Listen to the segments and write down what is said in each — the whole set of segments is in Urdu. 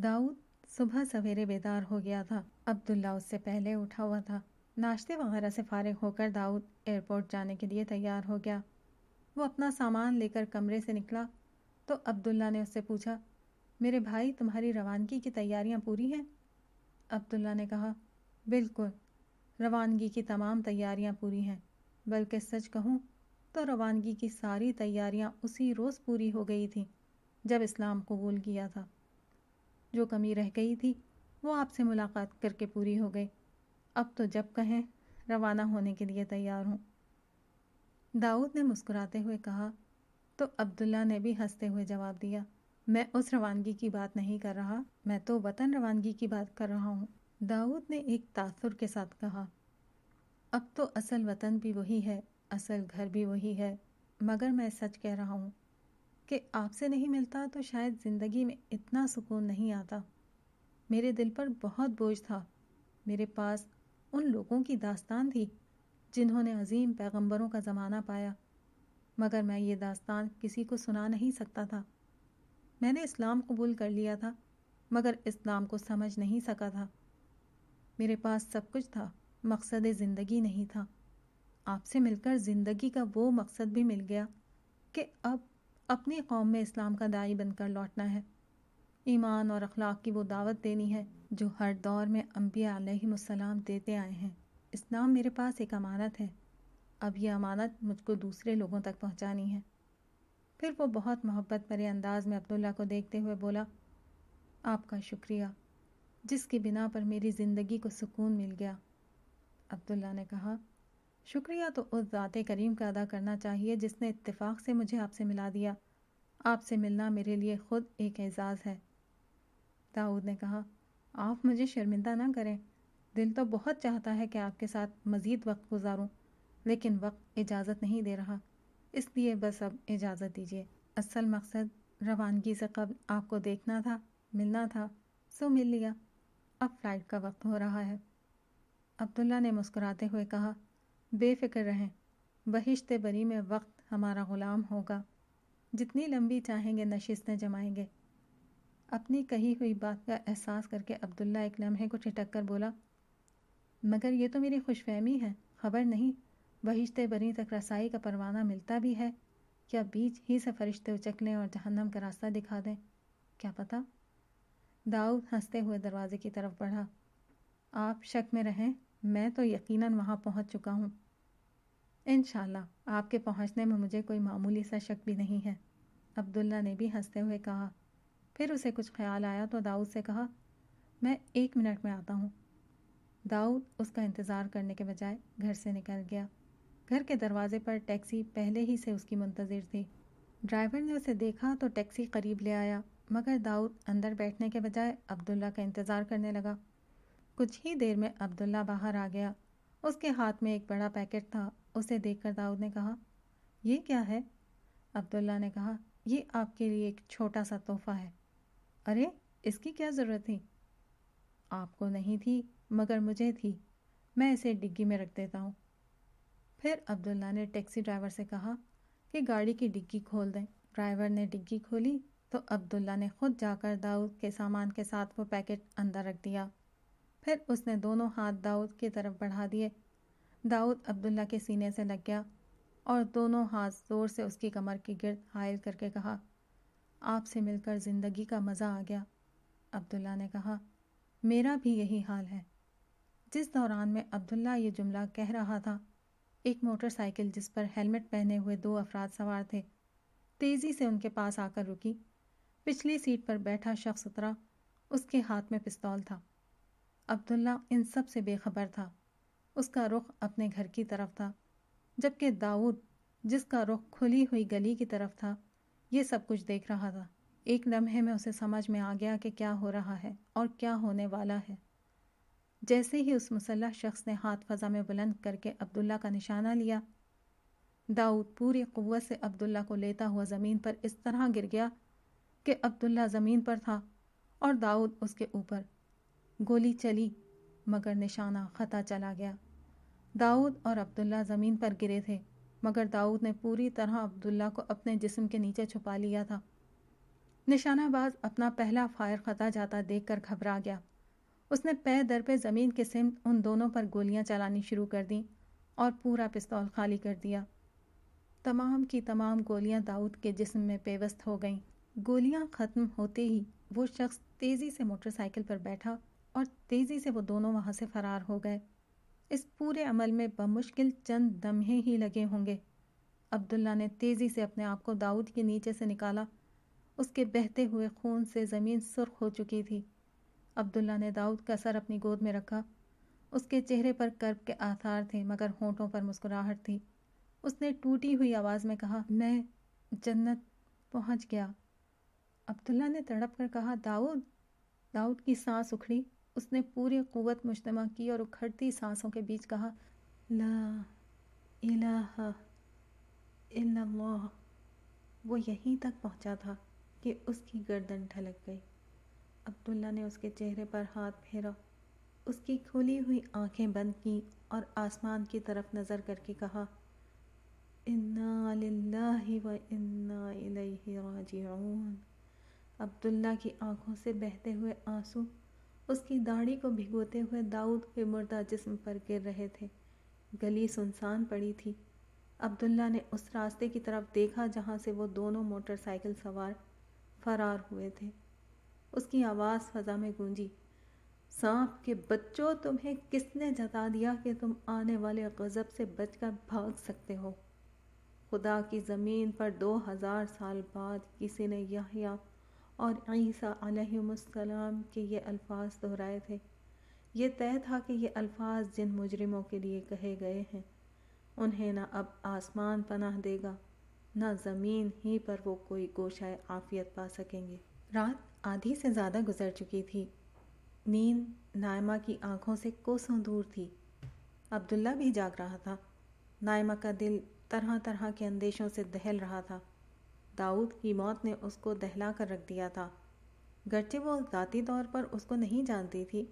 داؤد صبح سویرے بیدار ہو گیا تھا۔ عبداللہ اس سے پہلے اٹھا ہوا تھا۔ ناشتے وغیرہ سے فارغ ہو کر داؤد ایئرپورٹ جانے کے لیے تیار ہو گیا۔ وہ اپنا سامان لے کر کمرے سے نکلا تو عبداللہ نے اس سے پوچھا، میرے بھائی تمہاری روانگی کی تیاریاں پوری ہیں؟ عبداللہ نے کہا، بالکل، روانگی کی تمام تیاریاں پوری ہیں، بلکہ سچ کہوں تو روانگی کی ساری تیاریاں اسی روز پوری ہو گئی تھیں جب اسلام قبول کیا تھا۔ جو کمی رہ گئی تھی وہ آپ سے ملاقات کر کے پوری ہو گئی۔ اب تو جب کہیں روانہ ہونے کے لیے تیار ہوں۔ داؤد نے مسکراتے ہوئے کہا تو عبداللہ نے بھی ہنستے ہوئے جواب دیا، میں اس روانگی کی بات نہیں کر رہا، میں تو وطن روانگی کی بات کر رہا ہوں۔ داؤد نے ایک تاثر کے ساتھ کہا، اب تو اصل وطن بھی وہی ہے، اصل گھر بھی وہی ہے، مگر میں سچ کہہ رہا ہوں کہ آپ سے نہیں ملتا تو شاید زندگی میں اتنا سکون نہیں آتا۔ میرے دل پر بہت بوجھ تھا۔ میرے پاس ان لوگوں کی داستان تھی جنہوں نے عظیم پیغمبروں کا زمانہ پایا، مگر میں یہ داستان کسی کو سنا نہیں سکتا تھا۔ میں نے اسلام قبول کر لیا تھا، مگر اسلام کو سمجھ نہیں سکا تھا۔ میرے پاس سب کچھ تھا، مقصد زندگی نہیں تھا۔ آپ سے مل کر زندگی کا وہ مقصد بھی مل گیا کہ اب اپنی قوم میں اسلام کا داعی بن کر لوٹنا ہے، ایمان اور اخلاق کی وہ دعوت دینی ہے جو ہر دور میں انبیاء علیہم السلام دیتے آئے ہیں۔ اسلام میرے پاس ایک امانت ہے، اب یہ امانت مجھ کو دوسرے لوگوں تک پہنچانی ہے۔ پھر وہ بہت محبت بھرے انداز میں عبداللہ کو دیکھتے ہوئے بولا، آپ کا شکریہ، جس کی بنا پر میری زندگی کو سکون مل گیا۔ عبداللہ نے کہا، شکریہ تو اس ذات کریم کا ادا کرنا چاہیے جس نے اتفاق سے مجھے آپ سے ملا دیا۔ آپ سے ملنا میرے لیے خود ایک اعزاز ہے۔ داؤد نے کہا، آپ مجھے شرمندہ نہ کریں، دل تو بہت چاہتا ہے کہ آپ کے ساتھ مزید وقت گزاروں، لیکن وقت اجازت نہیں دے رہا، اس لیے بس اب اجازت دیجیے۔ اصل مقصد روانگی سے قبل آپ کو دیکھنا تھا، ملنا تھا، سو مل لیا، اب فلائٹ کا وقت ہو رہا ہے۔ عبداللہ نے مسکراتے ہوئے کہا، بے فکر رہیں، بہشت بری میں وقت ہمارا غلام ہوگا، جتنی لمبی چاہیں گے نشستیں جمائیں گے۔ اپنی کہی ہوئی بات کا احساس کر کے عبداللہ ایک لمحے کو ٹھٹک کر بولا، مگر یہ تو میری خوش فہمی ہے، خبر نہیں بہشت بری تک رسائی کا پروانہ ملتا بھی ہے یا بیچ ہی سے فرشتے اچک لیں اور جہنم کا راستہ دکھا دیں، کیا پتہ۔ داؤد ہنستے ہوئے دروازے کی طرف بڑھا، آپ شک میں رہیں، میں تو یقیناً وہاں پہنچ چکا ہوں۔ انشاءاللہ آپ کے پہنچنے میں مجھے کوئی معمولی سا شک بھی نہیں ہے، عبداللہ نے بھی ہنستے ہوئے کہا۔ پھر اسے کچھ خیال آیا تو داؤد سے کہا، میں 1 منٹ میں آتا ہوں۔ داؤد اس کا انتظار کرنے کے بجائے گھر سے نکل گیا۔ گھر کے دروازے پر ٹیکسی پہلے ہی سے اس کی منتظر تھی۔ ڈرائیور نے اسے دیکھا تو ٹیکسی قریب لے آیا، مگر داؤد اندر بیٹھنے کے بجائے عبداللہ کا انتظار کرنے لگا۔ کچھ ہی دیر میں عبداللہ باہر آ گیا۔ اس کے ہاتھ میں ایک بڑا پیکٹ تھا۔ اسے دیکھ کر داؤد نے کہا، یہ کیا ہے؟ عبداللہ نے کہا، یہ آپ کے لیے ایک چھوٹا سا تحفہ ہے۔ ارے، اس کی کیا ضرورت تھی؟ آپ کو نہیں تھی، مگر مجھے تھی، میں اسے ڈگی میں رکھ دیتا ہوں۔ پھر عبداللہ نے ٹیکسی ڈرائیور سے کہا کہ گاڑی کی ڈگی کھول دیں۔ ڈرائیور نے ڈگی کھولی تو عبداللہ نے خود جا کر داؤد کے سامان کے ساتھ وہ پیکٹ اندر رکھ دیا۔ پھر اس نے دونوں ہاتھ داؤد کی طرف بڑھا دیے۔ داؤد عبداللہ کے سینے سے لگ گیا اور دونوں ہاتھ زور سے اس کی کمر کی گرد حائل کر کے کہا، آپ سے مل کر زندگی کا مزہ آ گیا۔ عبداللہ نے کہا، میرا بھی یہی حال ہے۔ جس دوران میں عبداللہ یہ جملہ کہہ رہا تھا، ایک موٹر سائیکل جس پر ہیلمٹ پہنے ہوئے 2 افراد سوار تھے تیزی سے ان کے پاس آ کر رکی۔ پچھلی سیٹ پر بیٹھا شخص اترا، اس کے ہاتھ میں پستول تھا۔ عبداللہ ان سب سے بے خبر تھا، اس کا رخ اپنے گھر کی طرف تھا، جبکہ داؤد جس کا رخ کھلی ہوئی گلی کی طرف تھا یہ سب کچھ دیکھ رہا تھا۔ ایک لمحے میں اسے سمجھ میں آ گیا کہ کیا ہو رہا ہے اور کیا ہونے والا ہے۔ جیسے ہی اس مسلح شخص نے ہاتھ فضا میں بلند کر کے عبداللہ کا نشانہ لیا، داؤد پوری قوت سے عبداللہ کو لیتا ہوا زمین پر اس طرح گر گیا کہ عبداللہ زمین پر تھا اور داؤد اس کے اوپر۔ گولی چلی مگر نشانہ خطا چلا گیا۔ داؤد اور عبداللہ زمین پر گرے تھے، مگر داؤد نے پوری طرح عبداللہ کو اپنے جسم کے نیچے چھپا لیا تھا۔ نشانہ باز اپنا پہلا فائر خطا جاتا دیکھ کر گھبرا گیا۔ اس نے پے در پہ زمین کے سمت ان دونوں پر گولیاں چلانی شروع کر دیں اور پورا پستول خالی کر دیا۔ تمام کی تمام گولیاں داؤد کے جسم میں پیوست ہو گئیں۔ گولیاں ختم ہوتے ہی وہ شخص تیزی سے موٹر سائیکل پر بیٹھا اور تیزی سے وہ دونوں وہاں سے فرار ہو گئے۔ اس پورے عمل میں بمشکل چند لمحے ہی لگے ہوں گے۔ عبداللہ نے تیزی سے اپنے آپ کو داؤد کے نیچے سے نکالا۔ اس کے بہتے ہوئے خون سے زمین سرخ ہو چکی تھی۔ عبداللہ نے داؤد کا سر اپنی گود میں رکھا۔ اس کے چہرے پر کرب کے آثار تھے مگر ہونٹوں پر مسکراہٹ تھی۔ اس نے ٹوٹی ہوئی آواز میں کہا، میں جنت پہنچ گیا۔ عبداللہ نے تڑپ کر کہا، داؤد۔ داؤد کی سانس اکھڑی۔ اس نے پوری قوت مجتمع کی اور اکھڑتی سانسوں کے بیچ کہا، لا الہ الا اللہ۔ وہ یہیں تک پہنچا تھا کہ اس کی گردن ڈھلک گئی۔ عبداللہ نے اس کے چہرے پر ہاتھ پھیرا، اس کی کھلی ہوئی آنکھیں بند کیں اور آسمان کی طرف نظر کر کے کہا، انا للہ و انا الیہ راجعون۔ عبداللہ کی آنکھوں سے بہتے ہوئے آنسو اس کی داڑھی کو بھگوتے ہوئے داؤد کے مردہ جسم پر گر رہے تھے۔ گلی سنسان پڑی تھی۔ عبداللہ نے اس راستے کی طرف دیکھا جہاں سے وہ دونوں موٹر سائیکل سوار فرار ہوئے تھے۔ اس کی آواز فضا میں گونجی، سانپ کے بچوں، تمہیں کس نے جتا دیا کہ تم آنے والے غضب سے بچ کر بھاگ سکتے ہو؟ خدا کی زمین پر 2000 سال بعد کسی نے یحییٰ اور عیسیٰ علیہم السلام کے یہ الفاظ دہرائے تھے۔ یہ طے تھا کہ یہ الفاظ جن مجرموں کے لیے کہے گئے ہیں، انہیں نہ اب آسمان پناہ دے گا، نہ زمین ہی پر وہ کوئی گوشۂ عافیت پا سکیں گے۔ رات آدھی سے زیادہ گزر چکی تھی۔ نیند نائمہ کی آنکھوں سے کوسوں دور تھی۔ عبداللہ بھی جاگ رہا تھا۔ نائمہ کا دل طرح طرح کے اندیشوں سے دہل رہا تھا۔ داؤد کی موت نے اس کو دہلا کر رکھ دیا تھا۔ گرچہ وہ ذاتی طور پر اس کو نہیں جانتی تھی،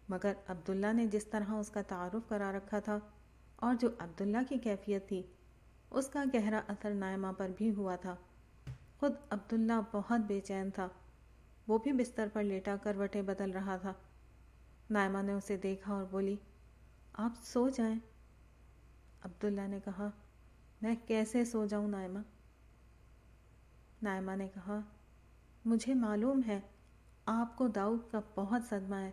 مگر عبداللہ نے جس طرح اس کا تعارف کرا رکھا تھا اور جو عبداللہ کی کیفیت تھی، اس کا گہرا اثر نائمہ پر بھی ہوا تھا۔ خود عبداللہ بہت بے چین تھا۔ وہ بھی بستر پر لیٹا کروٹیں بدل رہا تھا۔ نائمہ نے اسے دیکھا اور بولی، آپ سو جائیں۔ عبداللہ نے کہا، میں کیسے سو جاؤں نائمہ؟ نائمہ نے کہا، مجھے معلوم ہے آپ کو داؤد کا بہت صدمہ ہے،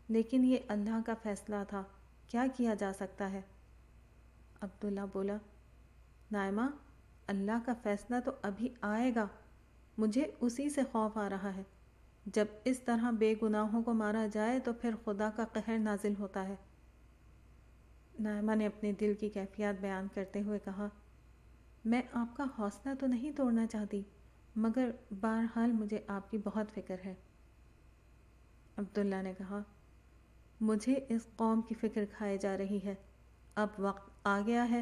لیکن یہ اللہ کا فیصلہ تھا، کیا کیا جا سکتا ہے؟ عبداللہ بولا، نائمہ، اللہ کا فیصلہ تو ابھی آئے گا، مجھے اسی سے خوف آ رہا ہے۔ جب اس طرح بے گناہوں کو مارا جائے تو پھر خدا کا قہر نازل ہوتا ہے۔ نائمہ نے اپنے دل کی کیفیات بیان کرتے ہوئے کہا، میں آپ کا حوصلہ تو نہیں توڑنا چاہتی، مگر بہرحال مجھے آپ کی بہت فکر ہے۔ عبداللہ نے کہا، مجھے اس قوم کی فکر کھائے جا رہی ہے۔ اب وقت آ گیا ہے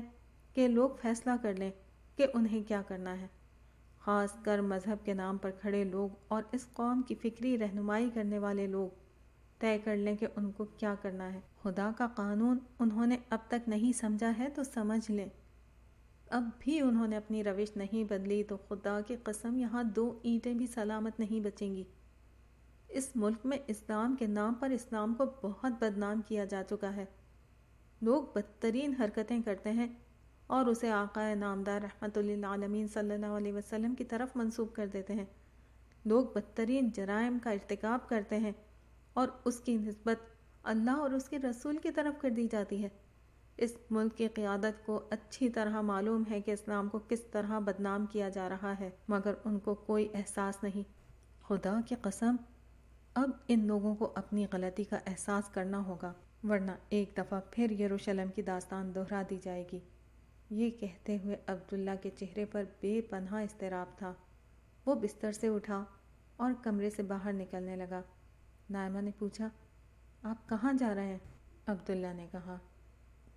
کہ لوگ فیصلہ کر لیں کہ انہیں کیا کرنا ہے، خاص کر مذہب کے نام پر کھڑے لوگ اور اس قوم کی فکری رہنمائی کرنے والے لوگ طے کر لیں کہ ان کو کیا کرنا ہے۔ خدا کا قانون انہوں نے اب تک نہیں سمجھا ہے تو سمجھ لیں۔ اب بھی انہوں نے اپنی روش نہیں بدلی تو خدا کی قسم یہاں 2 اینٹیں بھی سلامت نہیں بچیں گی۔ اس ملک میں اسلام کے نام پر اسلام کو بہت بدنام کیا جا چکا ہے۔ لوگ بدترین حرکتیں کرتے ہیں اور اسے آقا نامدار رحمت للعالمین صلی اللہ علیہ وسلم کی طرف منسوب کر دیتے ہیں۔ لوگ بدترین جرائم کا ارتکاب کرتے ہیں اور اس کی نسبت اللہ اور اس کے رسول کی طرف کر دی جاتی ہے۔ اس ملک کی قیادت کو اچھی طرح معلوم ہے کہ اسلام کو کس طرح بدنام کیا جا رہا ہے، مگر ان کو کوئی احساس نہیں۔ خدا کی قسم، اب ان لوگوں کو اپنی غلطی کا احساس کرنا ہوگا، ورنہ ایک دفعہ پھر یروشلم کی داستان دہرا دی جائے گی۔ یہ کہتے ہوئے عبداللہ کے چہرے پر بے پناہ اضطراب تھا۔ وہ بستر سے اٹھا اور کمرے سے باہر نکلنے لگا۔ نائمہ نے پوچھا، آپ کہاں جا رہے ہیں؟ عبداللہ نے کہا،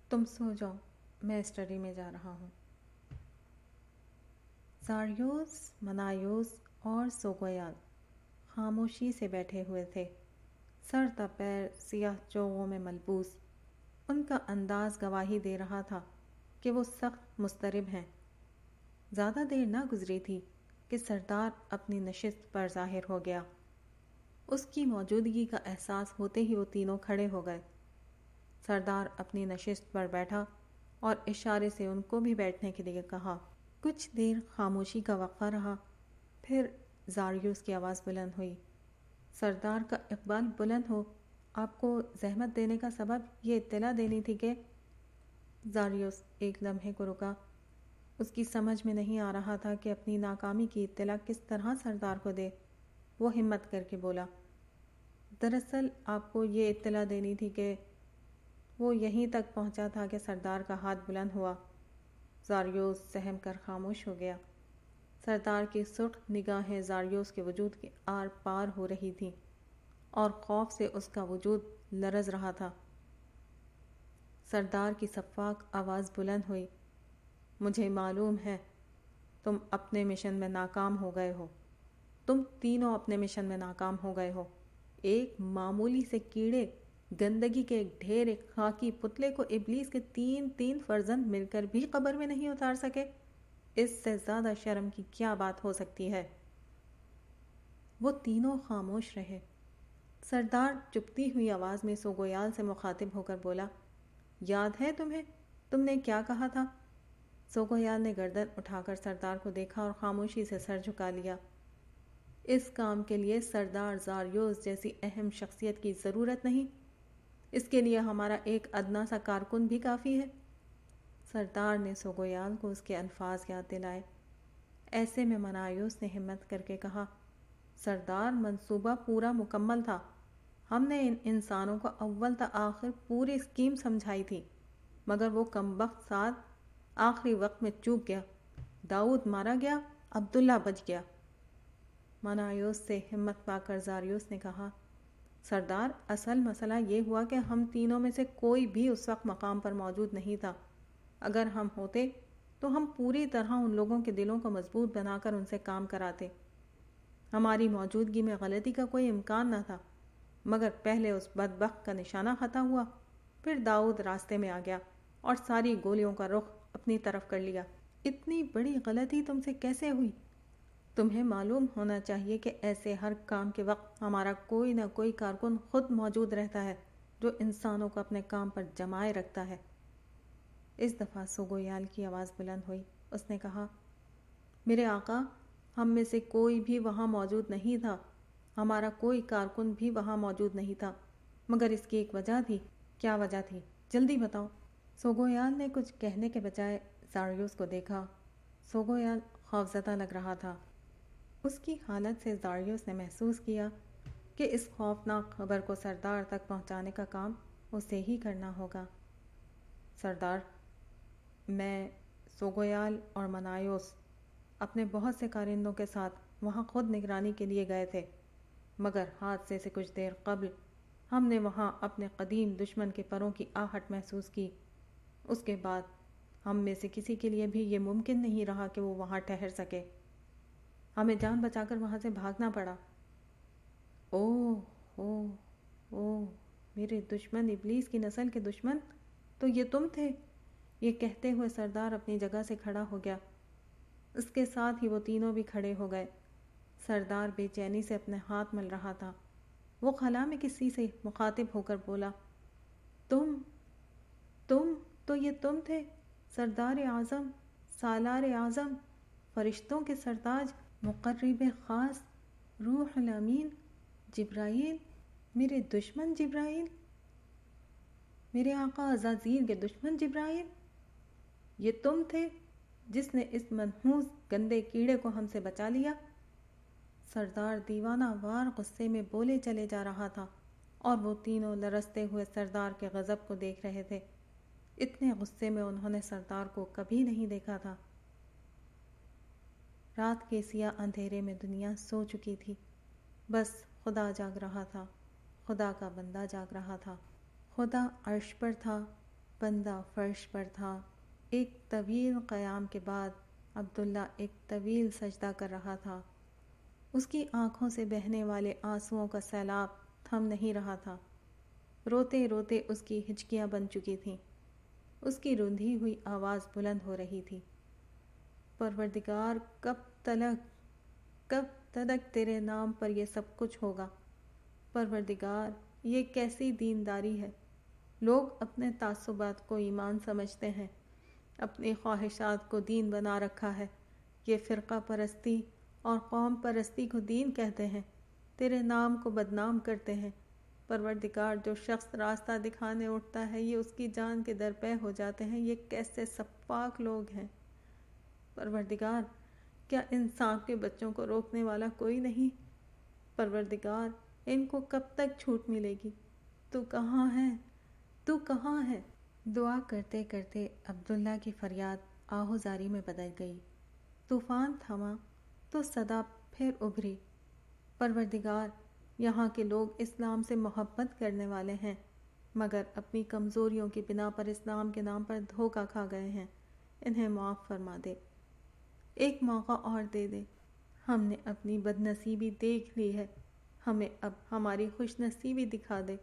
تم سو جاؤ، میں اسٹڈی میں جا رہا ہوں۔ زاریوس، منایوس اور سوگویال خاموشی سے بیٹھے ہوئے تھے، سر تا پیر سیاہ چوغوں میں ملبوس۔ ان کا انداز گواہی دے رہا تھا کہ وہ سخت مضطرب ہیں۔ زیادہ دیر نہ گزری تھی کہ سردار اپنی نشست پر ظاہر ہو گیا۔ اس کی موجودگی کا احساس ہوتے ہی وہ تینوں کھڑے ہو گئے۔ سردار اپنی نشست پر بیٹھا اور اشارے سے ان کو بھی بیٹھنے کے لیے کہا۔ کچھ دیر خاموشی کا وقفہ رہا، پھر زاریوس کی آواز بلند ہوئی۔ سردار کا اقبال بلند ہو، آپ کو زحمت دینے کا سبب یہ اطلاع دینی تھی کہ… زاریوس ایک لمحے کو رکا۔ اس کی سمجھ میں نہیں آ رہا تھا کہ اپنی ناکامی کی اطلاع کس طرح سردار کو دے۔ وہ ہمت کر کے بولا، دراصل آپ کو یہ اطلاع دینی تھی کہ… وہ یہیں تک پہنچا تھا کہ سردار کا ہاتھ بلند ہوا۔ زاریوس سہم کر خاموش ہو گیا۔ سردار کی سرخ نگاہیں زاریوس کے وجود کے آر پار ہو رہی تھیں اور خوف سے اس کا وجود لرز رہا تھا۔ سردار کی سفاک آواز بلند ہوئی، مجھے معلوم ہے تم اپنے مشن میں ناکام ہو گئے ہو۔ تم تینوں اپنے مشن میں ناکام ہو گئے ہو۔ ایک معمولی سے کیڑے، گندگی کے ایک ڈھیر، ایک خاکی پتلے کو ابلیس کے تین فرزند مل کر بھی قبر میں نہیں اتار سکے۔ اس سے زیادہ شرم کی کیا بات ہو سکتی ہے؟ وہ تینوں خاموش رہے۔ سردار چپتی ہوئی آواز میں سوگویال سے مخاطب ہو کر بولا، یاد ہے تمہیں؟ تم نے کیا کہا تھا؟ سوگویال نے گردن اٹھا کر سردار کو دیکھا اور خاموشی سے سر جھکا لیا۔ اس کام کے لیے سردار زاریوس جیسی اہم شخصیت کی ضرورت نہیں۔ اس کے لیے ہمارا ایک ادنا سا کارکن بھی کافی ہے۔ سردار نے سوگویال کو اس کے الفاظ یاد دلائے۔ ایسے میں منایوس نے ہمت کر کے کہا، سردار منصوبہ پورا مکمل تھا۔ ہم نے ان انسانوں کو اول تا آخر پوری اسکیم سمجھائی تھی، مگر وہ کمبخت ساتھ آخری وقت میں چوک گیا۔ داؤد مارا گیا، عبداللہ بچ گیا۔ منایوس سے ہمت پا کر زاریوس نے کہا، سردار اصل مسئلہ یہ ہوا کہ ہم تینوں میں سے کوئی بھی اس وقت مقام پر موجود نہیں تھا۔ اگر ہم ہوتے تو ہم پوری طرح ان لوگوں کے دلوں کو مضبوط بنا کر ان سے کام کراتے۔ ہماری موجودگی میں غلطی کا کوئی امکان نہ تھا، مگر پہلے اس بدبخت کا نشانہ خطا ہوا، پھر داؤد راستے میں آ گیا اور ساری گولیوں کا رخ اپنی طرف کر لیا۔ اتنی بڑی غلطی تم سے کیسے ہوئی؟ تمہیں معلوم ہونا چاہیے کہ ایسے ہر کام کے وقت ہمارا کوئی نہ کوئی کارکن خود موجود رہتا ہے جو انسانوں کو اپنے کام پر جمائے رکھتا ہے۔ اس دفعہ سوگویال کی آواز بلند ہوئی۔ اس نے کہا، میرے آقا، ہم میں سے کوئی بھی وہاں موجود نہیں تھا، ہمارا کوئی کارکن بھی وہاں موجود نہیں تھا، مگر اس کی ایک وجہ تھی۔ کیا وجہ تھی؟ جلدی بتاؤ۔ سوگویال نے کچھ کہنے کے بجائے زاریوس کو دیکھا۔ سوگویال خوفزدہ لگ رہا تھا۔ اس کی حالت سے زاریوس نے محسوس کیا کہ اس خوفناک خبر کو سردار تک پہنچانے کا کام اسے ہی کرنا ہوگا۔ سردار، میں، سوگویال اور منایوس اپنے بہت سے کارندوں کے ساتھ وہاں خود نگرانی کے لیے گئے تھے، مگر حادثے سے کچھ دیر قبل ہم نے وہاں اپنے قدیم دشمن کے پروں کی آہٹ محسوس کی۔ اس کے بعد ہم میں سے کسی کے لیے بھی یہ ممکن نہیں رہا کہ وہ وہاں ٹھہر سکے۔ ہمیں جان بچا کر وہاں سے بھاگنا پڑا۔ اوہ اوہ اوہ، میرے دشمن، ابلیس کی نسل کے دشمن، تو یہ تم تھے؟ یہ کہتے ہوئے سردار اپنی جگہ سے کھڑا ہو گیا۔ اس کے ساتھ ہی وہ تینوں بھی کھڑے ہو گئے۔ سردار بے چینی سے اپنے ہاتھ مل رہا تھا۔ وہ خلا میں کسی سے مخاطب ہو کر بولا، تم تو یہ تم تھے، سردار اعظم، سالار اعظم، فرشتوں کے سرتاج، مقرب خاص، روح الامین، جبرائیل، میرے دشمن جبرائیل، میرے آقا عزازیل کے دشمن جبرائیل، یہ تم تھے جس نے اس منحوس گندے کیڑے کو ہم سے بچا لیا۔ سردار دیوانہ وار غصے میں بولے چلے جا رہا تھا اور وہ تینوں لرزتے ہوئے سردار کے غضب کو دیکھ رہے تھے۔ اتنے غصے میں انہوں نے سردار کو کبھی نہیں دیکھا تھا۔ رات کے سیاہ اندھیرے میں دنیا سو چکی تھی، بس خدا جاگ رہا تھا، خدا کا بندہ جاگ رہا تھا۔ خدا عرش پر تھا، بندہ فرش پر تھا۔ ایک طویل قیام کے بعد عبداللہ ایک طویل سجدہ کر رہا تھا۔ اس کی آنکھوں سے بہنے والے آنسوؤں کا سیلاب تھم نہیں رہا تھا۔ روتے روتے اس کی ہچکیاں بن چکی تھیں۔ اس کی رندھی ہوئی آواز بلند ہو رہی تھی، پروردگار، کب تلک؟ کب تک تیرے نام پر یہ سب کچھ ہوگا؟ پروردگار، یہ کیسی دینداری ہے؟ لوگ اپنے تعصبات کو ایمان سمجھتے ہیں، اپنی خواہشات کو دین بنا رکھا ہے۔ یہ فرقہ پرستی اور قوم پرستی کو دین کہتے ہیں، تیرے نام کو بدنام کرتے ہیں۔ پروردگار، جو شخص راستہ دکھانے اٹھتا ہے یہ اس کی جان کے درپے ہو جاتے ہیں۔ یہ کیسے سفاک لوگ ہیں؟ پروردگار، کیا انسان کے بچوں کو روکنے والا کوئی نہیں؟ پروردگار، ان کو کب تک چھوٹ ملے گی؟ تو کہاں ہے؟ تو کہاں ہے؟ دعا کرتے کرتے عبداللہ کی فریاد آہوزاری میں بدل گئی۔ طوفان تھما تو صدا پھر ابھری۔ پروردگار، یہاں کے لوگ اسلام سے محبت کرنے والے ہیں، مگر اپنی کمزوریوں کی بنا پر اسلام کے نام پر دھوکہ کھا گئے ہیں۔ انہیں معاف فرما دے، ایک موقع اور دے دے۔ ہم نے اپنی بد نصیبی دیکھ لی ہے، ہمیں اب ہماری خوش نصیبی دکھا دے۔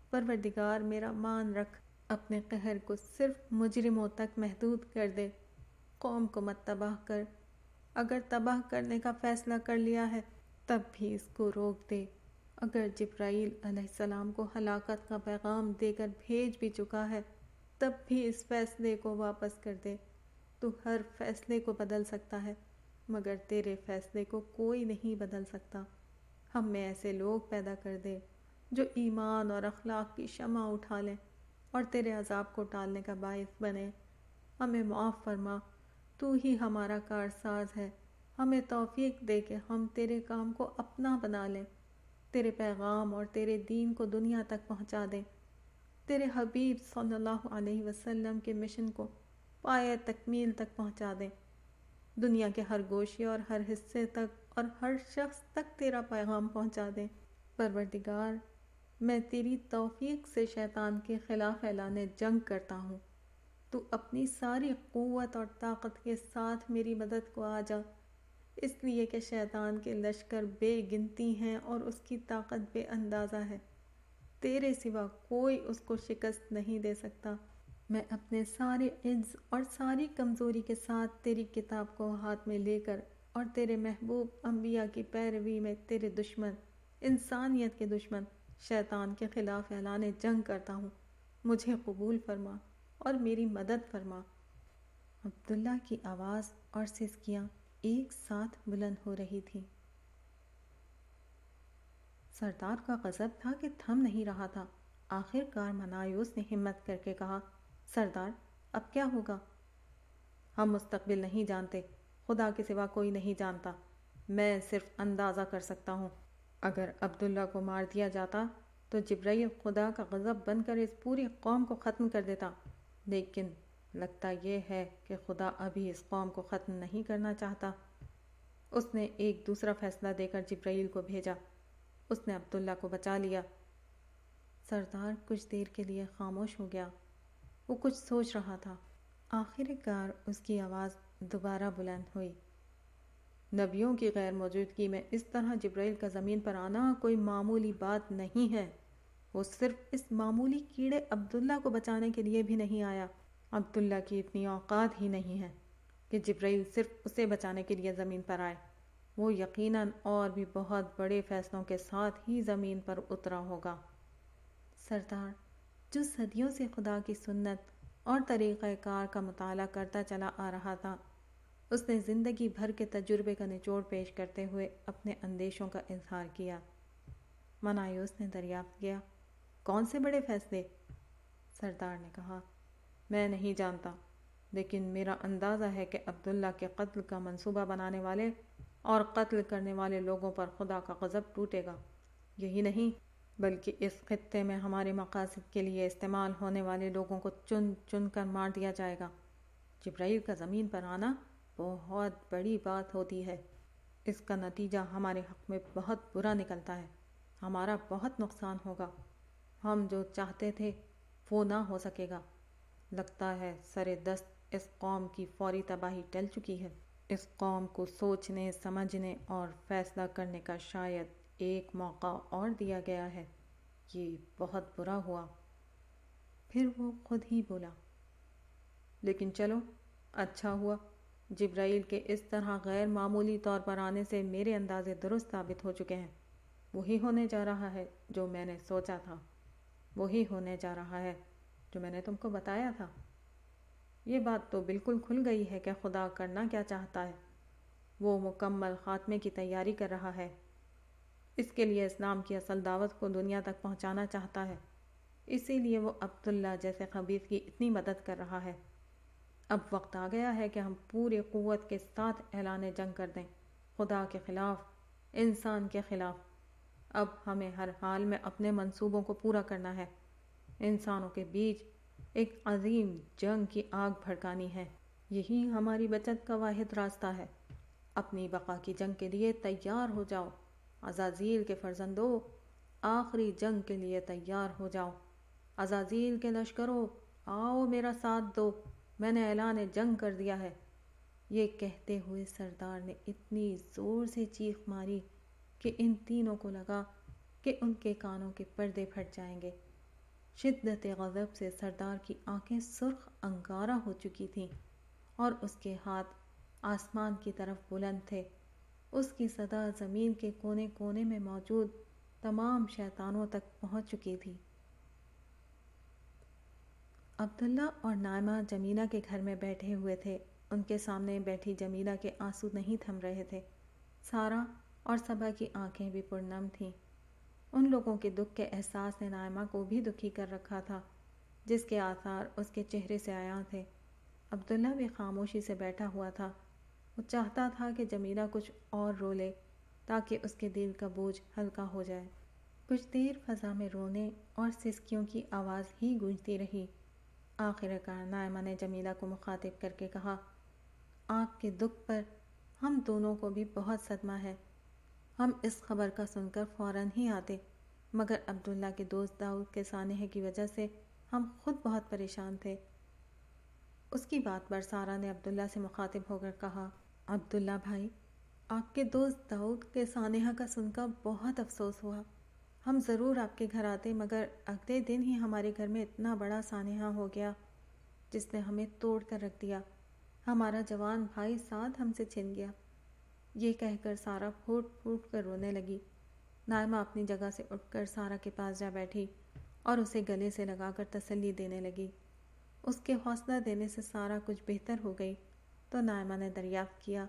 پروردگار، میرا مان رکھ، اپنے قہر کو صرف مجرموں تک محدود کر دے۔ قوم کو مت تباہ کر، اگر تباہ کرنے کا فیصلہ کر لیا ہے تب بھی اس کو روک دے۔ اگر جبرائیل علیہ السلام کو ہلاکت کا پیغام دے کر بھیج بھی چکا ہے تب بھی اس فیصلے کو واپس کر دے۔ تو ہر فیصلے کو بدل سکتا ہے مگر تیرے فیصلے کو کوئی نہیں بدل سکتا۔ ہم میں ایسے لوگ پیدا کر دے جو ایمان اور اخلاق کی شمع اٹھا لیں اور تیرے عذاب کو ٹالنے کا باعث بنے۔ ہمیں معاف فرما، تو ہی ہمارا کارساز ہے۔ ہمیں توفیق دے کہ ہم تیرے کام کو اپنا بنا لیں، تیرے پیغام اور تیرے دین کو دنیا تک پہنچا دیں، تیرے حبیب صلی اللہ علیہ وسلم کے مشن کو پایہ تکمیل تک پہنچا دیں، دنیا کے ہر گوشے اور ہر حصے تک اور ہر شخص تک تیرا پیغام پہنچا دیں۔ پروردگار، میں تیری توفیق سے شیطان کے خلاف اعلان جنگ کرتا ہوں۔ تو اپنی ساری قوت اور طاقت کے ساتھ میری مدد کو آ جا، اس لیے کہ شیطان کے لشکر بے گنتی ہیں اور اس کی طاقت بے اندازہ ہے۔ تیرے سوا کوئی اس کو شکست نہیں دے سکتا۔ میں اپنے سارے عجز اور ساری کمزوری کے ساتھ تیری کتاب کو ہاتھ میں لے کر اور تیرے محبوب انبیاء کی پیروی میں تیرے دشمن، انسانیت کے دشمن شیطان کے خلاف اعلان جنگ کرتا ہوں۔ مجھے قبول فرما اور میری مدد فرما۔ عبداللہ کی آواز اور سسکیاں ایک ساتھ بلند ہو رہی تھی۔ سردار کا غضب تھا کہ تھم نہیں رہا تھا۔ آخر کار منایوس نے ہمت کر کے کہا، سردار، اب کیا ہوگا؟ ہم مستقبل نہیں جانتے، خدا کے سوا کوئی نہیں جانتا۔ میں صرف اندازہ کر سکتا ہوں۔ اگر عبداللہ کو مار دیا جاتا تو جبرائیل خدا کا غضب بن کر اس پوری قوم کو ختم کر دیتا، لیکن لگتا یہ ہے کہ خدا ابھی اس قوم کو ختم نہیں کرنا چاہتا۔ اس نے ایک دوسرا فیصلہ دے کر جبرائیل کو بھیجا، اس نے عبداللہ کو بچا لیا۔ سردار کچھ دیر کے لیے خاموش ہو گیا، وہ کچھ سوچ رہا تھا۔ آخر کار اس کی آواز دوبارہ بلند ہوئی، نبیوں کی غیر موجودگی میں اس طرح جبرائیل کا زمین پر آنا کوئی معمولی بات نہیں ہے۔ وہ صرف اس معمولی کیڑے عبداللہ کو بچانے کے لیے بھی نہیں آیا۔ عبداللہ کی اتنی اوقات ہی نہیں ہے کہ جبرائیل صرف اسے بچانے کے لیے زمین پر آئے۔ وہ یقیناً اور بھی بہت بڑے فیصلوں کے ساتھ ہی زمین پر اترا ہوگا۔ سردار، جو صدیوں سے خدا کی سنت اور طریقہ کار کا مطالعہ کرتا چلا آ رہا تھا، اس نے زندگی بھر کے تجربے کا نچوڑ پیش کرتے ہوئے اپنے اندیشوں کا اظہار کیا۔ منایوس نے دریافت کیا، کون سے بڑے فیصلے؟ سردار نے کہا، میں نہیں جانتا، لیکن میرا اندازہ ہے کہ عبداللہ کے قتل کا منصوبہ بنانے والے اور قتل کرنے والے لوگوں پر خدا کا غضب ٹوٹے گا۔ یہی نہیں بلکہ اس خطے میں ہمارے مقاصد کے لیے استعمال ہونے والے لوگوں کو چن چن کر مار دیا جائے گا۔ جبرائیل کا زمین پر آنا بہت بڑی بات ہوتی ہے، اس کا نتیجہ ہمارے حق میں بہت برا نکلتا ہے، ہمارا بہت نقصان ہوگا۔ ہم جو چاہتے تھے وہ نہ ہو سکے گا۔ لگتا ہے سر دست اس قوم کی فوری تباہی ٹل چکی ہے۔ اس قوم کو سوچنے، سمجھنے اور فیصلہ کرنے کا شاید ایک موقع اور دیا گیا ہے۔ یہ بہت برا ہوا۔ پھر وہ خود ہی بولا، لیکن چلو، اچھا ہوا جبرائیل کے اس طرح غیر معمولی طور پر آنے سے میرے اندازے درست ثابت ہو چکے ہیں۔ وہی ہونے جا رہا ہے جو میں نے سوچا تھا، وہی ہونے جا رہا ہے جو میں نے تم کو بتایا تھا۔ یہ بات تو بالکل کھل گئی ہے کہ خدا کرنا کیا چاہتا ہے۔ وہ مکمل خاتمے کی تیاری کر رہا ہے۔ اس کے لیے اسلام کی اصل دعوت کو دنیا تک پہنچانا چاہتا ہے۔ اسی لیے وہ عبداللہ جیسے خبیث کی اتنی مدد کر رہا ہے۔ اب وقت آ گیا ہے کہ ہم پوری قوت کے ساتھ اعلان جنگ کر دیں، خدا کے خلاف، انسان کے خلاف۔ اب ہمیں ہر حال میں اپنے منصوبوں کو پورا کرنا ہے۔ انسانوں کے بیچ ایک عظیم جنگ کی آگ بھڑکانی ہے۔ یہی ہماری بچت کا واحد راستہ ہے۔ اپنی بقا کی جنگ کے لیے تیار ہو جاؤ، عزازیل کے فرزندو، آخری جنگ کے لیے تیار ہو جاؤ۔ عزازیل کے لشکروں، آؤ میرا ساتھ دو، میں نے اعلان جنگ کر دیا ہے۔ یہ کہتے ہوئے سردار نے اتنی زور سے چیخ ماری کہ ان تینوں کو لگا کہ ان کے کانوں کے پردے پھٹ جائیں گے۔ شدت غضب سے سردار کی آنکھیں سرخ انگارہ ہو چکی تھیں اور اس کے ہاتھ آسمان کی طرف بلند تھے۔ اس کی صدا زمین کے کونے کونے میں موجود تمام شیطانوں تک پہنچ چکی تھی۔ عبداللہ اور نائمہ جمیلہ کے گھر میں بیٹھے ہوئے تھے۔ ان کے سامنے بیٹھی جمیلہ کے آنسو نہیں تھم رہے تھے۔ سارا اور صبا کی آنکھیں بھی پرنم تھیں۔ ان لوگوں کے دکھ کے احساس نے نائمہ کو بھی دکھی کر رکھا تھا، جس کے آثار اس کے چہرے سے عیاں تھے۔ عبداللہ بھی خاموشی سے بیٹھا ہوا تھا۔ وہ چاہتا تھا کہ جمیلہ کچھ اور رو لے تاکہ اس کے دل کا بوجھ ہلکا ہو جائے۔ کچھ دیر فضا میں رونے اور سسکیوں کی آواز ہی گونجتی رہی۔ آخر کار نائمہ نے جمیلہ کو مخاطب کر کے کہا، آپ کے دکھ پر ہم دونوں کو بھی بہت صدمہ ہے۔ ہم اس خبر کا سن کر فوراً ہی آتے، مگر عبداللہ کے دوست داؤد کے سانحے کی وجہ سے ہم خود بہت پریشان تھے۔ اس کی بات پر سارا نے عبداللہ سے مخاطب ہو کر کہا، عبداللہ بھائی، آپ کے دوست داؤد کے سانحہ کا سن کر بہت افسوس ہوا۔ ہم ضرور آپ کے گھر آتے، مگر اگلے دن ہی ہمارے گھر میں اتنا بڑا سانحہ ہو گیا جس نے ہمیں توڑ کر رکھ دیا۔ ہمارا جوان بھائی ساتھ ہم سے چھن گیا۔ یہ کہہ کر سارا پھوٹ پھوٹ کر رونے لگی۔ نائمہ اپنی جگہ سے اٹھ کر سارا کے پاس جا بیٹھی اور اسے گلے سے لگا کر تسلی دینے لگی۔ اس کے حوصلہ دینے سے سارا کچھ بہتر ہو گئی تو نائمہ نے دریافت کیا،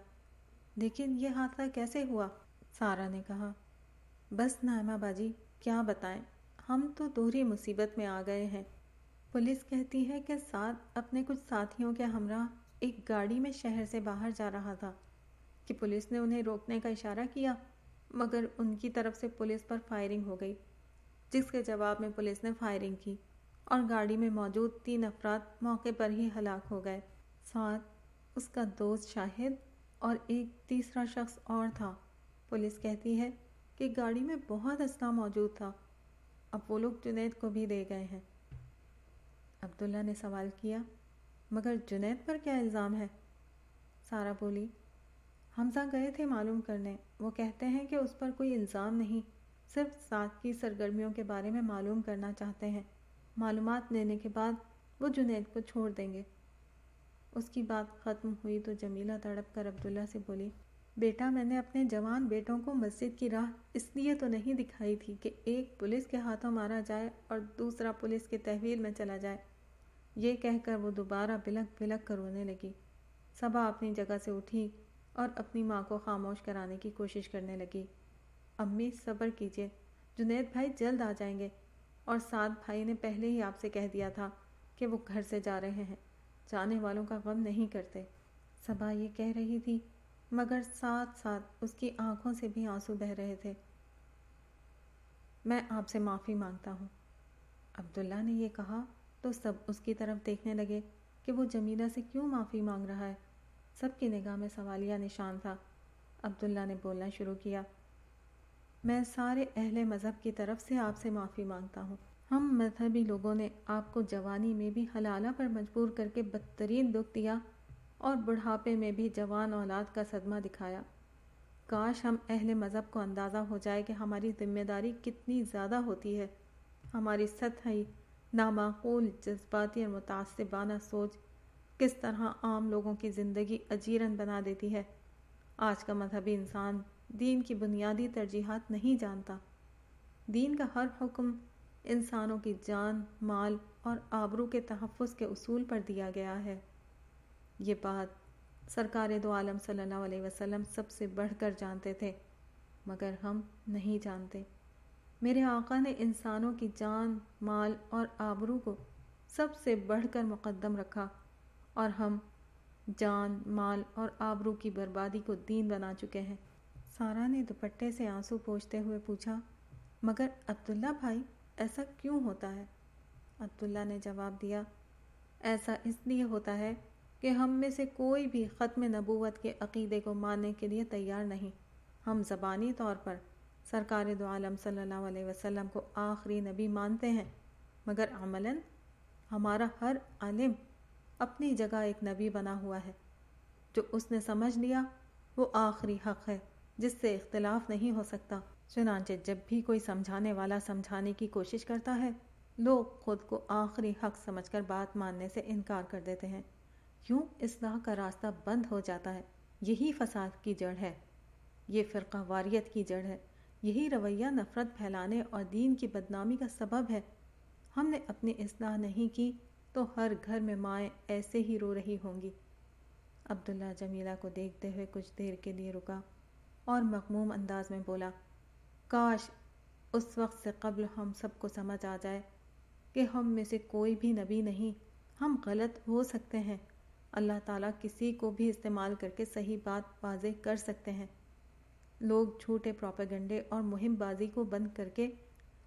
لیکن یہ حادثہ کیسے ہوا؟ سارا نے کہا، بس نائمہ باجی کیا بتائیں، ہم تو دوہری مصیبت میں آ گئے ہیں۔ پولیس کہتی ہے کہ سعد اپنے کچھ ساتھیوں کے ہمراہ ایک گاڑی میں شہر سے باہر جا رہا تھا کہ پولیس نے انہیں روکنے کا اشارہ کیا، مگر ان کی طرف سے پولیس پر فائرنگ ہو گئی، جس کے جواب میں پولیس نے فائرنگ کی اور گاڑی میں موجود 3 افراد موقع پر ہی ہلاک ہو گئے۔ سعد، اس کا دوست شاہد اور ایک تیسرا شخص اور تھا۔ پولیس کہتی ہے کہ گاڑی میں بہت اسلحہ موجود تھا۔ اب وہ لوگ جنید کو بھی لے گئے ہیں۔ عبداللہ نے سوال کیا، مگر جنید پر کیا الزام ہے؟ سارا بولی، حمزہ گئے تھے معلوم کرنے، وہ کہتے ہیں کہ اس پر کوئی الزام نہیں، صرف سعد کی سرگرمیوں کے بارے میں معلوم کرنا چاہتے ہیں۔ معلومات لینے کے بعد وہ جنید کو چھوڑ دیں گے۔ اس کی بات ختم ہوئی تو جمیلہ تڑپ کر عبداللہ سے بولی، بیٹا، میں نے اپنے جوان بیٹوں کو مسجد کی راہ اس لیے تو نہیں دکھائی تھی کہ ایک پولیس کے ہاتھوں مارا جائے اور دوسرا پولیس کے تحویل میں چلا جائے۔ یہ کہہ کر وہ دوبارہ بلک بلک کر رونے لگی۔ صبا اپنی جگہ سے اٹھی اور اپنی ماں کو خاموش کرانے کی کوشش کرنے لگی۔ امی صبر کیجیے، جنید بھائی جلد آ جائیں گے، اور سعد بھائی نے پہلے ہی آپ سے کہہ دیا تھا کہ وہ گھر سے جا رہے ہیں، جانے والوں کا غم نہیں کرتے۔ صبا یہ کہہ رہی تھی، مگر ساتھ ساتھ اس کی آنکھوں سے بھی آنسو بہہ رہے تھے۔ میں آپ سے معافی مانگتا ہوں۔ عبداللہ نے یہ کہا تو سب اس کی طرف دیکھنے لگے کہ وہ جمیلہ سے کیوں معافی مانگ رہا ہے۔ سب کی نگاہ میں سوالیہ نشان تھا۔ عبداللہ نے بولنا شروع کیا، میں سارے اہل مذہب کی طرف سے آپ سے معافی مانگتا ہوں۔ ہم مذہبی لوگوں نے آپ کو جوانی میں بھی حلالہ پر مجبور کر کے بدترین دکھ دیا اور بڑھاپے میں بھی جوان اولاد کا صدمہ دکھایا۔ کاش ہم اہل مذہب کو اندازہ ہو جائے کہ ہماری ذمہ داری کتنی زیادہ ہوتی ہے۔ ہماری سطحی، نامعقول، جذباتی اور متعصبانہ سوچ کس طرح عام لوگوں کی زندگی اجیرن بنا دیتی ہے۔ آج کا مذہبی انسان دین کی بنیادی ترجیحات نہیں جانتا۔ دین کا ہر حکم انسانوں کی جان، مال اور آبرو کے تحفظ کے اصول پر دیا گیا ہے۔ یہ بات سرکار دو عالم صلی اللہ علیہ وسلم سب سے بڑھ کر جانتے تھے، مگر ہم نہیں جانتے۔ میرے آقا نے انسانوں کی جان، مال اور آبرو کو سب سے بڑھ کر مقدم رکھا، اور ہم جان، مال اور آبرو کی بربادی کو دین بنا چکے ہیں۔ سارا نے دوپٹے سے آنسو پوچھتے ہوئے پوچھا، مگر عبداللہ بھائی ایسا کیوں ہوتا ہے؟ عبداللہ نے جواب دیا، ایسا اس لیے ہوتا ہے کہ ہم میں سے کوئی بھی ختم نبوت کے عقیدے کو ماننے کے لیے تیار نہیں۔ ہم زبانی طور پر سرکار دو عالم صلی اللہ علیہ وسلم کو آخری نبی مانتے ہیں، مگر عملاً ہمارا ہر عالم اپنی جگہ ایک نبی بنا ہوا ہے۔ جو اس نے سمجھ لیا وہ آخری حق ہے جس سے اختلاف نہیں ہو سکتا۔ چنانچہ جب بھی کوئی سمجھانے والا سمجھانے کی کوشش کرتا ہے، لوگ خود کو آخری حق سمجھ کر بات ماننے سے انکار کر دیتے ہیں۔ یوں اصلاح کا راستہ بند ہو جاتا ہے۔ یہی فساد کی جڑ ہے، یہ فرقہ واریت کی جڑ ہے، یہی رویہ نفرت پھیلانے اور دین کی بدنامی کا سبب ہے۔ ہم نے اپنی اصلاح نہیں کی تو ہر گھر میں مائیں ایسے ہی رو رہی ہوں گی۔ عبداللہ جمیلہ کو دیکھتے ہوئے کچھ دیر کے لیے رکا اور مغموم انداز میں بولا، کاش اس وقت سے قبل ہم سب کو سمجھ آ جائے کہ ہم میں سے کوئی بھی نبی نہیں، ہم غلط ہو سکتے ہیں۔ اللہ تعالیٰ کسی کو بھی استعمال کر کے صحیح بات واضح کر سکتے ہیں۔ لوگ جھوٹے پروپیگنڈے اور مہم بازی کو بند کر کے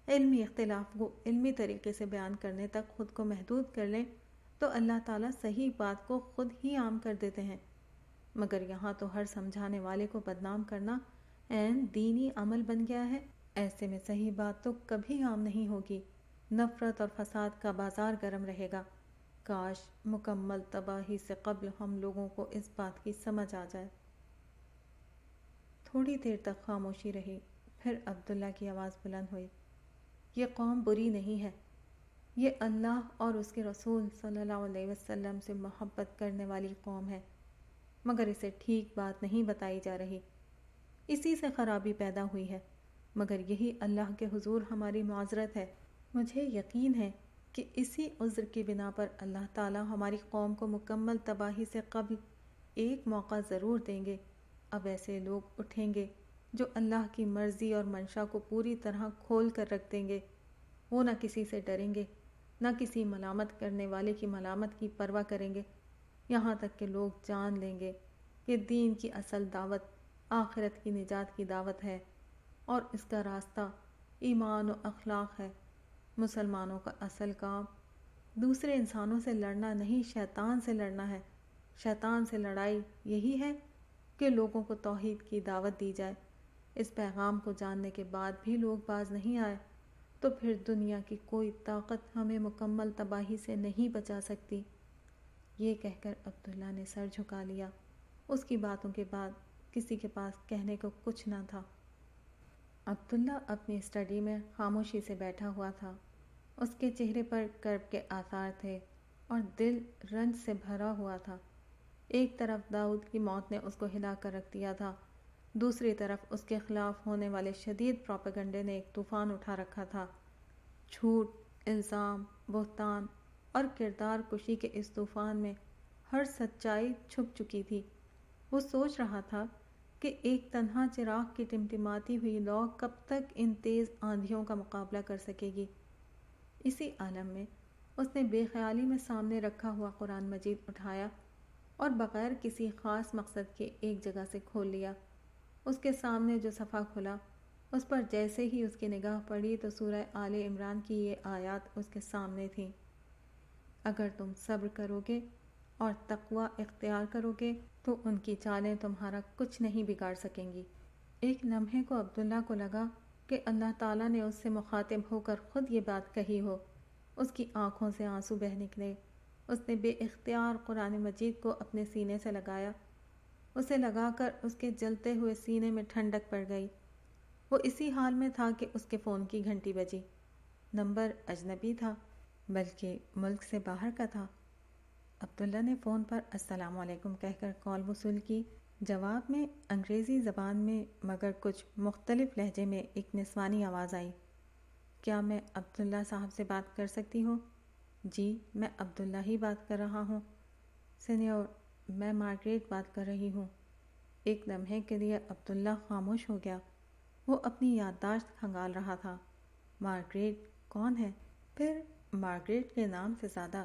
علمی اختلاف کو علمی طریقے سے بیان کرنے تک خود کو محدود کر لیں تو اللہ تعالیٰ صحیح بات کو خود ہی عام کر دیتے ہیں۔ مگر یہاں تو ہر سمجھانے والے کو بدنام کرنا عین دینی عمل بن گیا ہے۔ ایسے میں صحیح بات تو کبھی عام نہیں ہوگی، نفرت اور فساد کا بازار گرم رہے گا۔ کاش مکمل تباہی سے قبل ہم لوگوں کو اس بات کی سمجھ آ جائے۔ تھوڑی دیر تک خاموشی رہی، پھر عبداللہ کی آواز بلند ہوئی، یہ قوم بری نہیں ہے، یہ اللہ اور اس کے رسول صلی اللہ علیہ وسلم سے محبت کرنے والی قوم ہے، مگر اسے ٹھیک بات نہیں بتائی جا رہی، اسی سے خرابی پیدا ہوئی ہے، مگر یہی اللہ کے حضور ہماری معذرت ہے۔ مجھے یقین ہے کہ اسی عذر کی بنا پر اللہ تعالیٰ ہماری قوم کو مکمل تباہی سے قبل ایک موقع ضرور دیں گے۔ اب ایسے لوگ اٹھیں گے جو اللہ کی مرضی اور منشا کو پوری طرح کھول کر رکھ دیں گے۔ وہ نہ کسی سے ڈریں گے، نہ کسی ملامت کرنے والے کی ملامت کی پرواہ کریں گے، یہاں تک کہ لوگ جان لیں گے کہ دین کی اصل دعوت آخرت کی نجات کی دعوت ہے، اور اس کا راستہ ایمان و اخلاق ہے۔ مسلمانوں کا اصل کام دوسرے انسانوں سے لڑنا نہیں، شیطان سے لڑنا ہے۔ شیطان سے لڑائی یہی ہے کہ لوگوں کو توحید کی دعوت دی جائے۔ اس پیغام کو جاننے کے بعد بھی لوگ باز نہیں آئے تو پھر دنیا کی کوئی طاقت ہمیں مکمل تباہی سے نہیں بچا سکتی۔ یہ کہہ کر عبداللہ نے سر جھکا لیا۔ اس کی باتوں کے بعد کسی کے پاس کہنے کو کچھ نہ تھا۔ عبداللہ اپنی اسٹڈی میں خاموشی سے بیٹھا ہوا تھا۔ اس کے چہرے پر کرب کے آثار تھے اور دل رنج سے بھرا ہوا تھا۔ ایک طرف داؤد کی موت نے اس کو ہلا کر رکھ دیا تھا، دوسری طرف اس کے خلاف ہونے والے شدید پروپیگنڈے نے ایک طوفان اٹھا رکھا تھا۔ جھوٹ، الزام، بہتان اور کردار کشی کے اس طوفان میں ہر سچائی چھپ چکی تھی۔ وہ سوچ رہا تھا کہ ایک تنہا چراغ کی ٹمٹماتی ہوئی لو کب تک ان تیز آندھیوں کا مقابلہ کر سکے گی۔ اسی عالم میں اس نے بے خیالی میں سامنے رکھا ہوا قرآن مجید اٹھایا اور بغیر کسی خاص مقصد کے ایک جگہ سے کھول لیا۔ اس کے سامنے جو صفحہ کھلا، اس پر جیسے ہی اس کی نگاہ پڑی تو سورہ آل عمران کی یہ آیات اس کے سامنے تھیں۔ اگر تم صبر کرو گے اور تقوی اختیار کرو گے تو ان کی چالیں تمہارا کچھ نہیں بگاڑ سکیں گی۔ ایک لمحے کو عبداللہ کو لگا کہ اللہ تعالیٰ نے اس سے مخاطب ہو کر خود یہ بات کہی ہو۔ اس کی آنکھوں سے آنسو بہہ نکلے۔ اس نے بے اختیار قرآن مجید کو اپنے سینے سے لگایا۔ اسے لگا کر اس کے جلتے ہوئے سینے میں ٹھنڈک پڑ گئی۔ وہ اسی حال میں تھا کہ اس کے فون کی گھنٹی بجی۔ نمبر اجنبی تھا، بلکہ ملک سے باہر کا تھا۔ عبداللہ نے فون پر السلام علیکم کہہ کر کال وصول کی۔ جواب میں انگریزی زبان میں مگر کچھ مختلف لہجے میں ایک نسوانی آواز آئی۔ کیا میں عبداللہ صاحب سے بات کر سکتی ہوں؟ جی، میں عبداللہ ہی بات کر رہا ہوں۔ سینیور، میں مارگریٹ بات کر رہی ہوں۔ ایک لمحے کے لیے عبداللہ خاموش ہو گیا۔ وہ اپنی یادداشت کھنگال رہا تھا۔ مارگریٹ کون ہے؟ پھر مارگریٹ کے نام سے زیادہ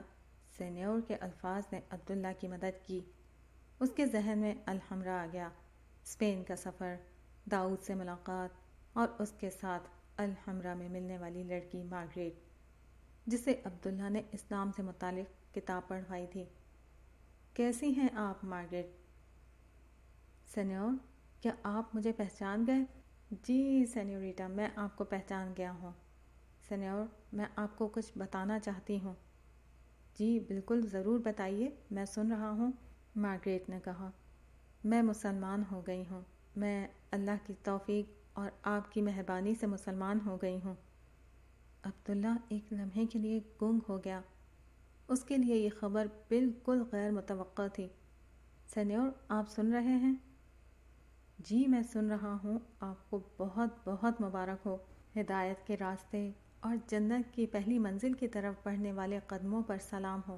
سینیور کے الفاظ نے عبداللہ کی مدد کی۔ اس کے ذہن میں الحمرا آ گیا، اسپین کا سفر، داؤد سے ملاقات اور اس کے ساتھ الحمرا میں ملنے والی لڑکی مارگریٹ، جسے عبداللہ نے اسلام سے متعلق کتاب پڑھوائی تھی۔ کیسی ہیں آپ مارگریٹ؟ سینیور، کیا آپ مجھے پہچان گئے؟ جی سینیوریٹا، میں آپ کو پہچان گیا ہوں۔ سینیور، میں آپ کو کچھ بتانا چاہتی ہوں۔ جی بالکل، ضرور بتائیے، میں سن رہا ہوں۔ مارگریٹ نے کہا، میں مسلمان ہو گئی ہوں۔ میں اللہ کی توفیق اور آپ کی مہربانی سے مسلمان ہو گئی ہوں۔ عبداللہ ایک لمحے کے لیے گنگ ہو گیا۔ اس کے لیے یہ خبر بالکل غیر متوقع تھی۔ سینیور، آپ سن رہے ہیں؟ جی میں سن رہا ہوں۔ آپ کو بہت بہت مبارک ہو۔ ہدایت کے راستے اور جنت کی پہلی منزل کی طرف بڑھنے والے قدموں پر سلام ہو۔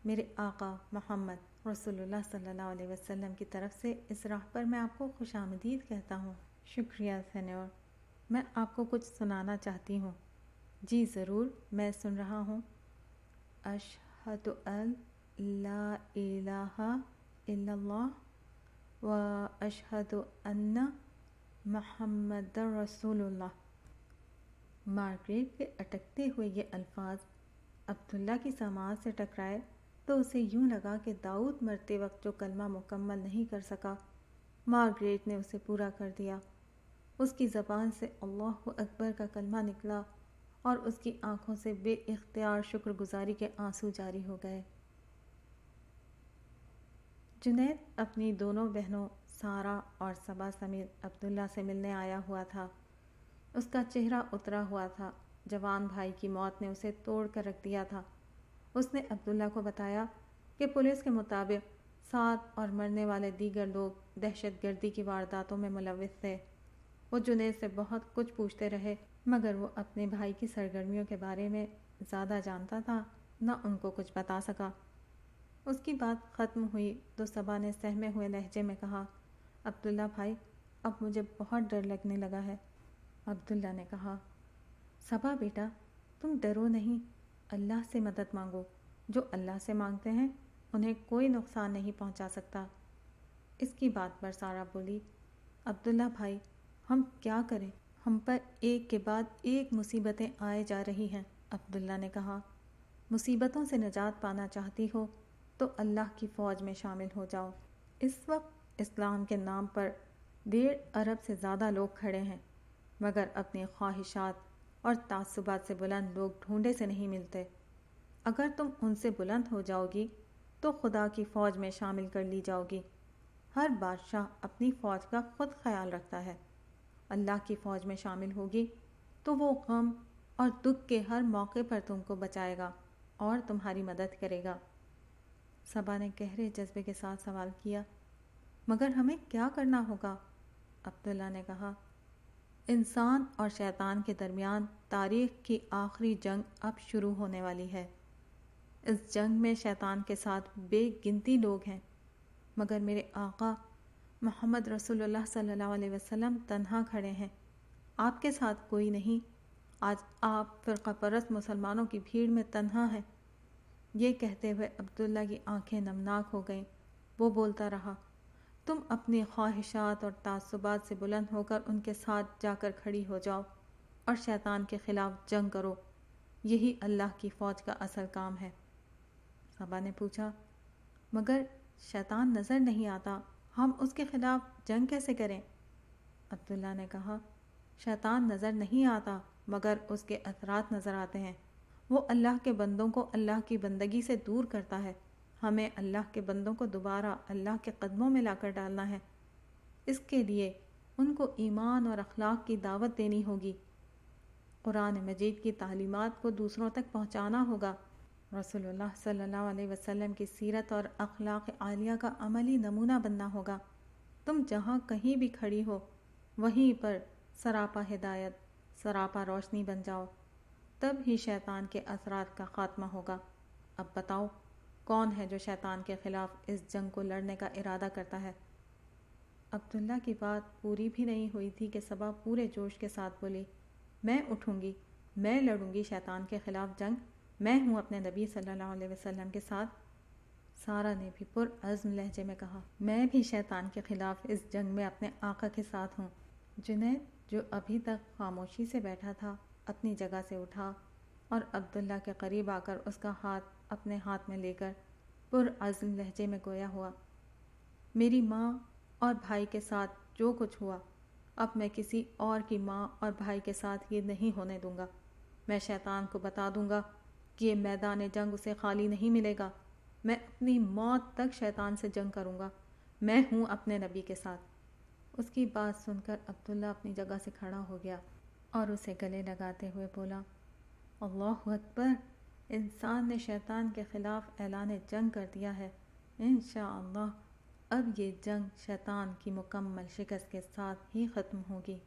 میرے آقا محمد رسول اللہ صلی اللہ علیہ وسلم کی طرف سے اس راہ پر میں آپ کو خوش آمدید کہتا ہوں۔ شکریہ سینیور، میں آپ کو کچھ سنانا چاہتی ہوں۔ جی ضرور، میں سن رہا ہوں۔ اشہد ان لا الہ الا اللہ و اشہد ان محمد رسول اللہ۔ مارگریٹ کے اٹکتے ہوئے یہ الفاظ عبداللہ کی سماعت سے ٹکرائے تو اسے یوں لگا کہ داؤد مرتے وقت جو کلمہ مکمل نہیں کر سکا، مارگریٹ نے اسے پورا کر دیا۔ اس کی زبان سے اللہ اکبر کا کلمہ نکلا اور اس کی آنکھوں سے بے اختیار شکر گزاری کے آنسو جاری ہو گئے۔ جنید اپنی دونوں بہنوں سارہ اور صبا سمیت عبداللہ سے ملنے آیا ہوا تھا۔ اس کا چہرہ اترا ہوا تھا۔ جوان بھائی کی موت نے اسے توڑ کر رکھ دیا تھا۔ اس نے عبداللہ کو بتایا کہ پولیس کے مطابق 7 اور مرنے والے دیگر لوگ دہشت گردی کی وارداتوں میں ملوث تھے۔ وہ جنید سے بہت کچھ پوچھتے رہے مگر وہ اپنے بھائی کی سرگرمیوں کے بارے میں زیادہ جانتا تھا، نہ ان کو کچھ بتا سکا۔ اس کی بات ختم ہوئی تو صبا نے سہمے ہوئے لہجے میں کہا، عبداللہ بھائی، اب مجھے بہت ڈر لگنے لگا ہے۔ عبداللہ نے کہا، صبا بیٹا، تم ڈرو نہیں، اللہ سے مدد مانگو۔ جو اللہ سے مانگتے ہیں انہیں کوئی نقصان نہیں پہنچا سکتا۔ اس کی بات پر سارہ بولی، عبداللہ بھائی، ہم کیا کریں؟ ہم پر ایک کے بعد ایک مصیبتیں آئے جا رہی ہیں۔ عبداللہ نے کہا، مصیبتوں سے نجات پانا چاہتی ہو تو اللہ کی فوج میں شامل ہو جاؤ۔ اس وقت اسلام کے نام پر 1.5 ارب سے زیادہ لوگ کھڑے ہیں، مگر اپنی خواہشات اور تعصبات سے بلند لوگ ڈھونڈے سے نہیں ملتے۔ اگر تم ان سے بلند ہو جاؤ گی تو خدا کی فوج میں شامل کر لی جاؤ گی۔ ہر بادشاہ اپنی فوج کا خود خیال رکھتا ہے۔ اللہ کی فوج میں شامل ہوگی تو وہ غم اور دکھ کے ہر موقع پر تم کو بچائے گا اور تمہاری مدد کرے گا۔ صبا نے گہرے جذبے کے ساتھ سوال کیا، مگر ہمیں کیا کرنا ہوگا؟ عبداللہ نے کہا، انسان اور شیطان کے درمیان تاریخ کی آخری جنگ اب شروع ہونے والی ہے۔ اس جنگ میں شیطان کے ساتھ بے گنتی لوگ ہیں، مگر میرے آقا محمد رسول اللہ صلی اللہ علیہ وسلم تنہا کھڑے ہیں، آپ کے ساتھ کوئی نہیں۔ آج آپ فرقہ پرست مسلمانوں کی بھیڑ میں تنہا ہیں۔ یہ کہتے ہوئے عبداللہ کی آنکھیں نمناک ہو گئیں۔ وہ بولتا رہا، تم اپنی خواہشات اور تعصبات سے بلند ہو کر ان کے ساتھ جا کر کھڑی ہو جاؤ اور شیطان کے خلاف جنگ کرو، یہی اللہ کی فوج کا اصل کام ہے۔ صبا نے پوچھا، مگر شیطان نظر نہیں آتا، ہم اس کے خلاف جنگ کیسے کریں؟ عبداللہ نے کہا، شیطان نظر نہیں آتا مگر اس کے اثرات نظر آتے ہیں۔ وہ اللہ کے بندوں کو اللہ کی بندگی سے دور کرتا ہے۔ ہمیں اللہ کے بندوں کو دوبارہ اللہ کے قدموں میں لا کر ڈالنا ہے۔ اس کے لیے ان کو ایمان اور اخلاق کی دعوت دینی ہوگی۔ قرآن مجید کی تعلیمات کو دوسروں تک پہنچانا ہوگا۔ رسول اللہ صلی اللہ علیہ وسلم کی سیرت اور اخلاق عالیہ کا عملی نمونہ بننا ہوگا۔ تم جہاں کہیں بھی کھڑی ہو وہیں پر سراپا ہدایت، سراپا روشنی بن جاؤ، تب ہی شیطان کے اثرات کا خاتمہ ہوگا۔ اب بتاؤ کون ہے جو شیطان کے خلاف اس جنگ کو لڑنے کا ارادہ کرتا ہے؟ عبداللہ کی بات پوری بھی نہیں ہوئی تھی کہ صبا پورے جوش کے ساتھ بولی، میں اٹھوں گی، میں لڑوں گی شیطان کے خلاف جنگ، میں ہوں اپنے نبی صلی اللہ علیہ وسلم کے ساتھ۔ سارا نے بھی پرعزم لہجے میں کہا، میں بھی شیطان کے خلاف اس جنگ میں اپنے آقا کے ساتھ ہوں۔ جنید جو ابھی تک خاموشی سے بیٹھا تھا اپنی جگہ سے اٹھا اور عبداللہ کے قریب آ کر اس کا ہاتھ اپنے ہاتھ میں لے کر پرعزم لہجے میں گویا ہوا، میری ماں اور بھائی کے ساتھ جو کچھ ہوا اب میں کسی اور کی ماں اور بھائی کے ساتھ یہ نہیں ہونے دوں گا۔ میں شیطان کو بتا دوں گا کہ یہ میدان جنگ اسے خالی نہیں ملے گا، میں اپنی موت تک شیطان سے جنگ کروں گا، میں ہوں اپنے نبی کے ساتھ۔ اس کی بات سن کر عبداللہ اپنی جگہ سے کھڑا ہو گیا اور اسے گلے لگاتے ہوئے بولا، اللہ اکبر، انسان نے شیطان کے خلاف اعلان جنگ کر دیا ہے۔ انشاءاللہ اب یہ جنگ شیطان کی مکمل شکست کے ساتھ ہی ختم ہوگی۔